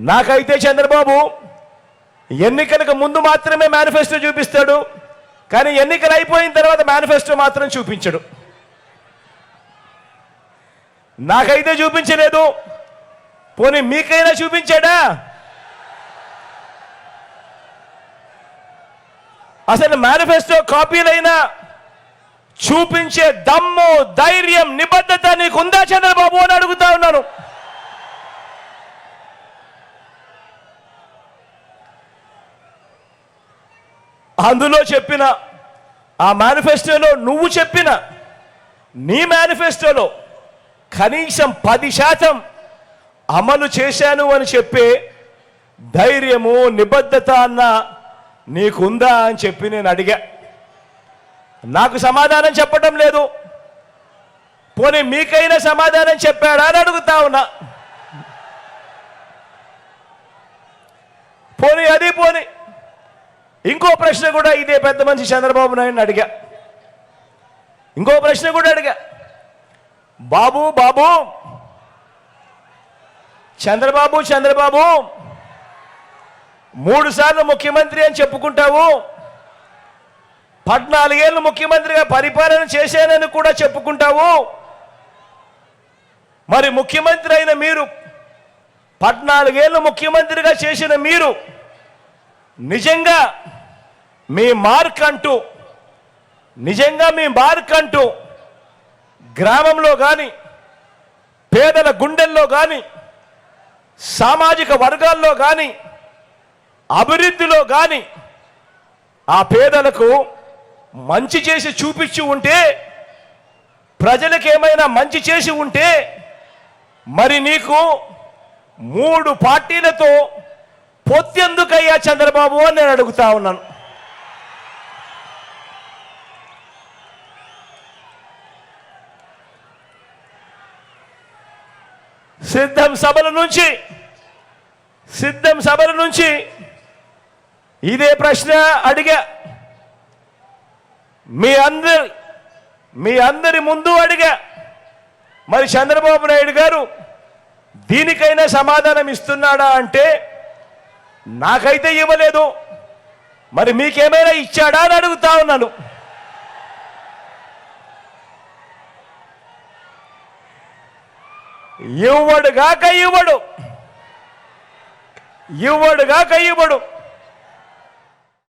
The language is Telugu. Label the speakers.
Speaker 1: నాకైతే చంద్రబాబు ఎన్నికలకు ముందు మాత్రమే మేనిఫెస్టో చూపిస్తాడు, కానీ ఎన్నికలు అయిపోయిన తర్వాత మేనిఫెస్టో మాత్రం చూపించడు. నాకైతే చూపించలేదు, పోనీ మీకైనా చూపించాడా? అసలు మేనిఫెస్టో కాపీలైనా చూపించే దమ్ము, ధైర్యం, నిబద్ధత నీకుందా చంద్రబాబు అని అడుగుతా ఉన్నాను. అందులో చెప్పిన ఆ మేనిఫెస్టోలో నువ్వు చెప్పిన నీ మేనిఫెస్టోలో కనీసం 10% అమలు చేశాను అని చెప్పే ధైర్యము, నిబద్ధత అన్న నీకుందా అని చెప్పి నేను అడిగా. నాకు సమాధానం చెప్పడం లేదు. పోనీ మీకైనా సమాధానం చెప్పాడా అని అడుగుతా ఉన్నా. పోనీ అది పోనీ ఇంకో ప్రశ్న కూడా ఇదే పెద్ద మనిషి చంద్రబాబు నాయుడుని అడిగా. ఇంకో ప్రశ్న కూడా అడిగా, బాబు బాబు చంద్రబాబు 3 సార్లు ముఖ్యమంత్రి అని చెప్పుకుంటావు, 14 ఏళ్ళు ముఖ్యమంత్రిగా పరిపాలన చేశానని కూడా చెప్పుకుంటావు. మరి ముఖ్యమంత్రి అయిన మీరు, 14 ఏళ్ళు ముఖ్యమంత్రిగా చేసిన మీరు నిజంగా మీ మార్క్ అంటూ గ్రామంలో కానీ, పేదల గుండెల్లో కానీ, సామాజిక వర్గాల్లో కానీ, అభివృద్ధిలో కానీ ఆ పేదలకు మంచి చేసి చూపించి ఉంటే, ప్రజలకు ఏమైనా మంచి చేసి ఉంటే, మరి నీకు 3 పార్టీలతో పొత్తెందుకయ్యా చంద్రబాబు అని నేను అడుగుతా ఉన్నాను. సిద్ధం సభల నుంచి ఇదే ప్రశ్న అడిగా. మీ అందరి ముందు అడిగా. మరి చంద్రబాబు నాయుడు గారు దీనికైనా సమాధానం ఇస్తున్నాడా అంటే నాకైతే ఇవ్వలేదు. మరి మీకేమైనా ఇచ్చాడా అని అడుగుతా ఉన్నాను. ఇవ్వడుగాక ఇవ్వడు.